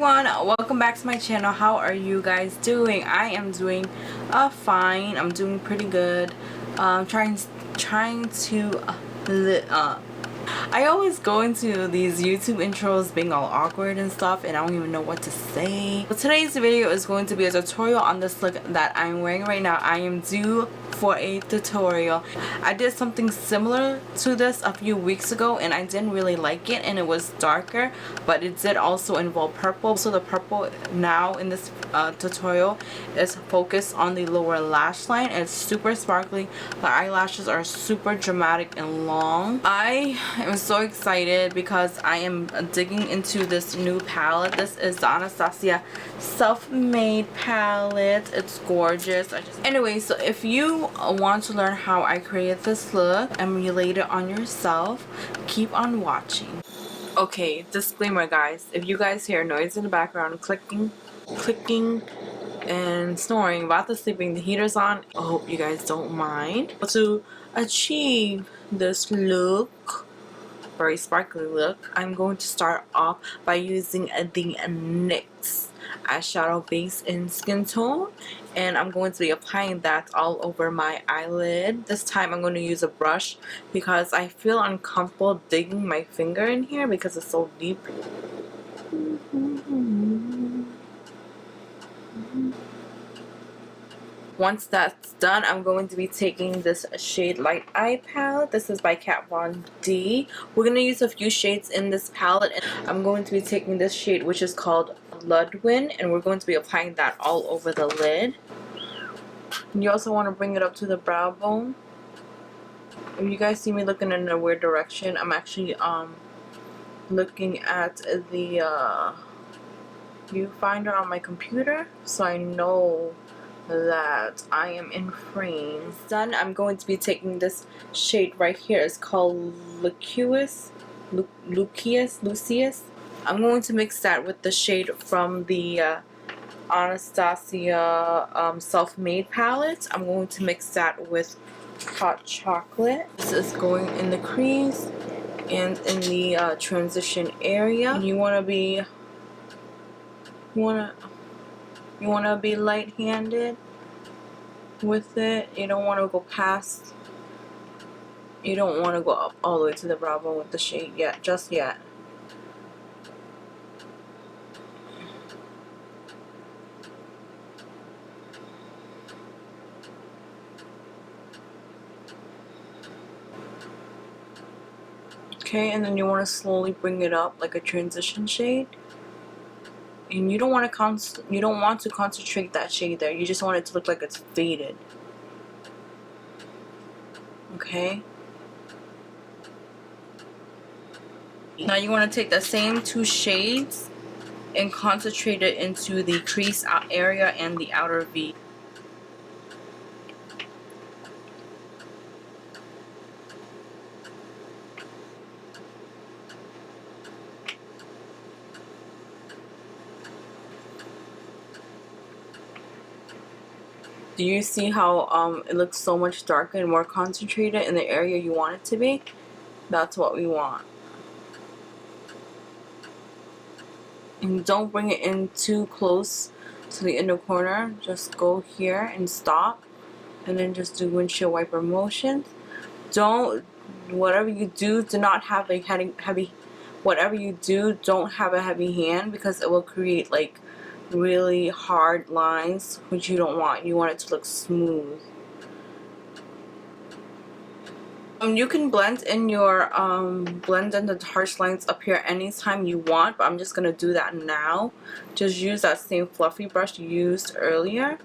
everyone, welcome back to my channel. How are you guys doing? I am doing fine. I'm doing pretty good. Trying to I always go into these YouTube intros being all awkward and stuff, and I don't even know what to say. But today's video is going to be a tutorial on this look that I'm wearing right now. I am due for a tutorial. I did something similar to this a few weeks ago and I didn't really like it, and it was darker, but it did also involve purple. So the purple now in this tutorial is focused on the lower lash line. It's super sparkly. The eyelashes are super dramatic and long. I am so excited because I am digging into this new palette. This is the Anastasia self-made palette. It's gorgeous. Anyway, so if you want to learn how I created this look and relate it on yourself, keep on watching. Okay, disclaimer guys, if you guys hear noise in the background, clicking and snoring while the sleeping, the heater's on, I hope you guys don't mind. To achieve this look, very sparkly look, I'm going to start off by using the NYX eyeshadow base in Skin Tone, and I'm going to be applying that all over my eyelid. This time I'm going to use a brush because I feel uncomfortable digging my finger in here because it's so deep. Once that's done, I'm going to be taking this shade Light Eye palette. This is by Kat Von D. We're going to use a few shades in this palette, and I'm going to be taking this shade which is called Ludwin, and we're going to be applying that all over the lid. And you also want to bring it up to the brow bone. If you guys see me looking in a weird direction, I'm actually looking at the viewfinder on my computer, so I know that I am in frame. Done. I'm going to be taking this shade right here. It's called Lucius. I'm going to mix that with the shade from the Anastasia self-made palette. I'm going to mix that with Hot Chocolate. This is going in the crease and in the transition area. And you want to be light-handed with it. You don't want to go past. You don't want to go up all the way to the brow bone with the shade yet, just yet. Okay, and then you want to slowly bring it up like a transition shade. And you don't want to concentrate that shade there. You just want it to look like it's faded. Okay. Now you want to take the same two shades and concentrate it into the crease area and the outer V. Do you see how it looks so much darker and more concentrated in the area you want it to be? That's what we want. And don't bring it in too close to the inner corner. Just go here and stop, and then just do windshield wiper motions. Whatever you do, do not have a heavy. Whatever you do, don't have a heavy hand because it will create like really hard lines, which you don't want. You want it to look smooth. You can blend in the harsh lines up here anytime you want, but I'm just gonna do that now. Just use that same fluffy brush you used earlier.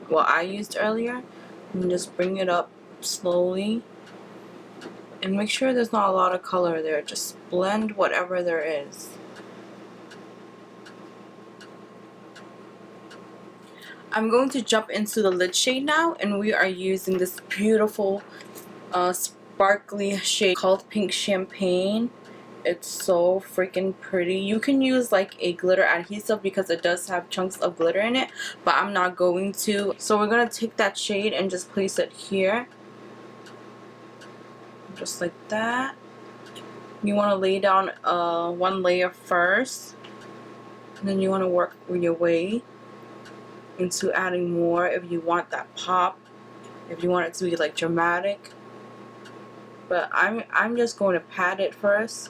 Well, I used earlier, and just bring it up slowly. And make sure there's not a lot of color there. Just blend whatever there is. I'm going to jump into the lid shade now, and we are using this beautiful sparkly shade called Pink Champagne. It's so freaking pretty. You can use like a glitter adhesive because it does have chunks of glitter in it, but I'm not going to. So we're going to take that shade and just place it here. Just like that. You want to lay down one layer first. And then you want to work your way into adding more if you want that pop, if you want it to be like dramatic. But I'm just going to pat it first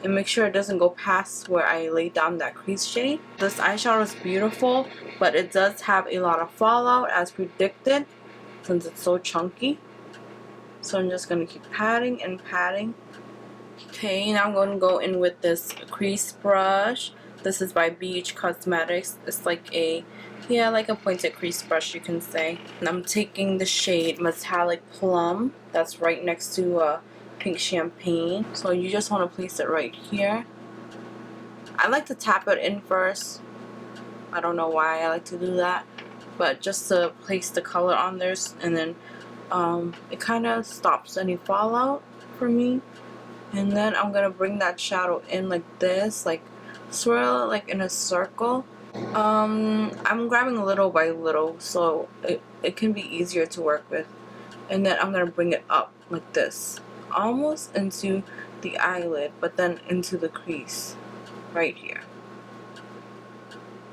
and make sure it doesn't go past where I laid down that crease shade. This eyeshadow is beautiful, but it does have a lot of fallout as predicted since it's so chunky. So I'm just going to keep patting and patting. Okay, now I'm going to go in with this crease brush. This is by ABH Cosmetics. It's like a pointed crease brush, you can say. And I'm taking the shade Metallic Plum. That's right next to Pink Champagne. So you just want to place it right here. I like to tap it in first. I don't know why I like to do that, but just to place the color on there, and then it kind of stops any fallout for me. And then I'm gonna bring that shadow in like this, like swirl it like in a circle. I'm grabbing little by little so it can be easier to work with. And then I'm gonna bring it up like this, almost into the eyelid, but then into the crease right here,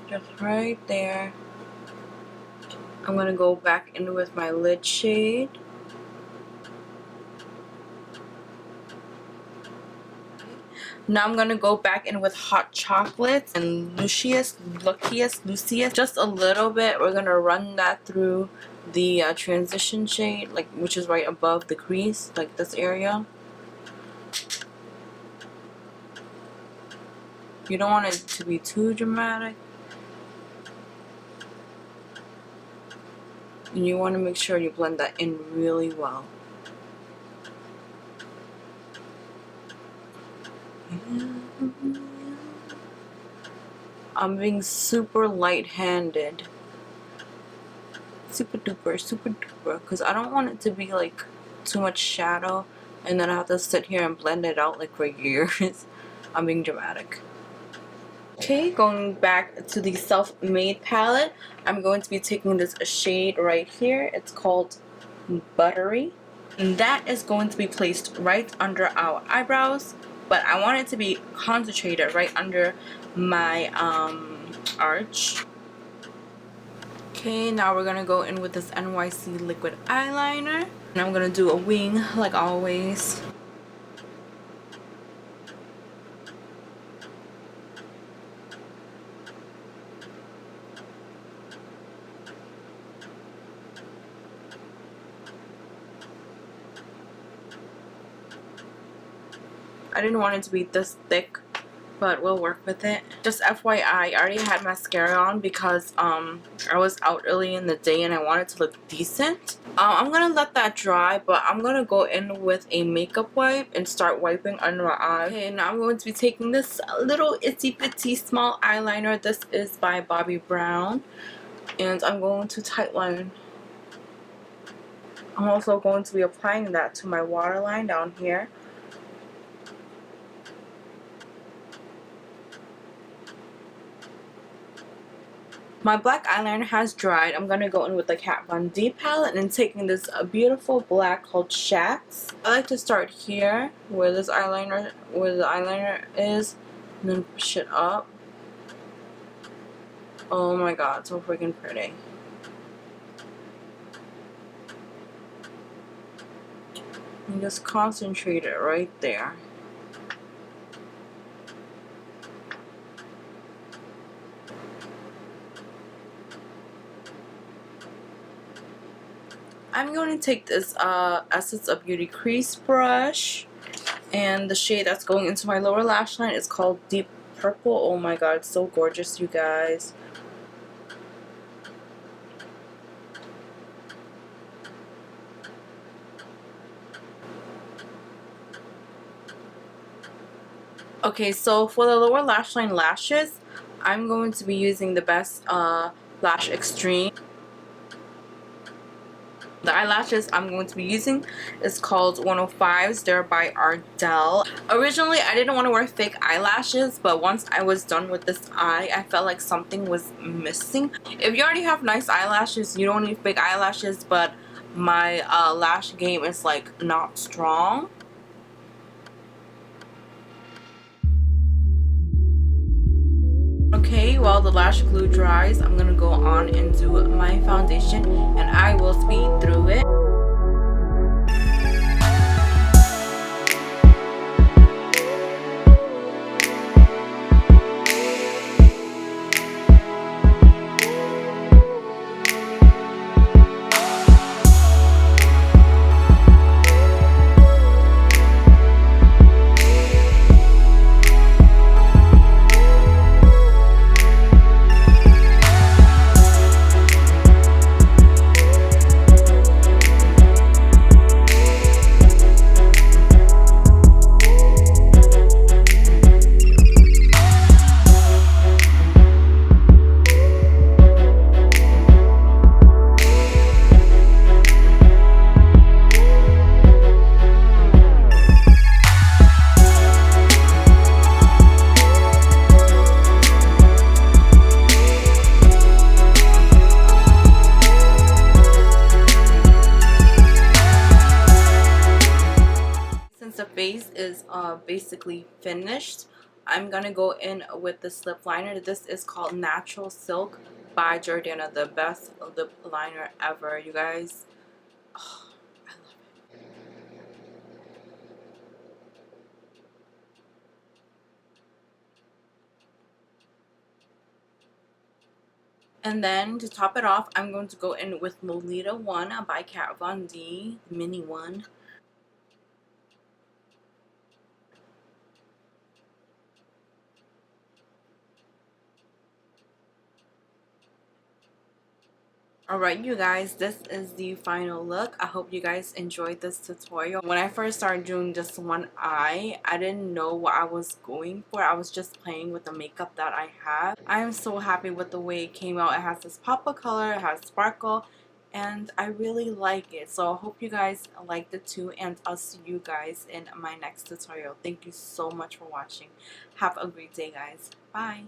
just right there. I'm gonna go back in with my lid shade. Now I'm gonna go back in with Hot Chocolate and Lucius, just a little bit. We're gonna run that through the transition shade, like which is right above the crease, like this area. You don't want it to be too dramatic, and you want to make sure you blend that in really well. I'm being super light-handed, super duper, because I don't want it to be like too much shadow and then I have to sit here and blend it out like for years. I'm being dramatic. Okay, going back to the Self-Made palette, I'm going to be taking this shade right here. It's called Buttery, and that is going to be placed right under our eyebrows, but I want it to be concentrated right under my arch. Okay, now we're gonna go in with this NYC liquid eyeliner, and I'm gonna do a wing like always. I didn't want it to be this thick, but we'll work with it. Just FYI, I already had mascara on because I was out early in the day and I wanted to look decent. I'm gonna let that dry, but I'm gonna go in with a makeup wipe and start wiping under my eye. Okay, now I'm going to be taking this little itsy bitsy small eyeliner. This is by Bobbi Brown, and I'm going to tightline. I'm also going to be applying that to my waterline down here. My black eyeliner has dried. I'm gonna go in with the Kat Von D palette and taking this beautiful black called Shacks. I like to start here where the eyeliner is, and then push it up. Oh my god, so freaking pretty. And just concentrate it right there. I'm going to take this Essence of Beauty crease brush, and the shade that's going into my lower lash line is called Deep Purple. Oh my god, it's so gorgeous, you guys. Okay, so for the lower lash line lashes, I'm going to be using the Best Lash Extreme. The eyelashes I'm going to be using is called 105s. They're by Ardell. Originally, I didn't want to wear fake eyelashes, but once I was done with this eye, I felt like something was missing. If you already have nice eyelashes, you don't need fake eyelashes, but my lash game is like not strong. the lash glue dries, I'm gonna go on and do my foundation, and I will speed through it. Since the face is basically finished, I'm gonna go in with this lip liner. This is called Natural Silk by Jordana, the best lip liner ever, you guys. Oh, I love it. And then to top it off, I'm going to go in with Lolita One by Kat Von D, the mini one. Alright you guys, this is the final look. I hope you guys enjoyed this tutorial. When I first started doing just one eye, I didn't know what I was going for. I was just playing with the makeup that I have. I am so happy with the way it came out. It has this pop of color, it has sparkle, and I really like it. So I hope you guys liked it too, and I'll see you guys in my next tutorial. Thank you so much for watching. Have a great day guys. Bye.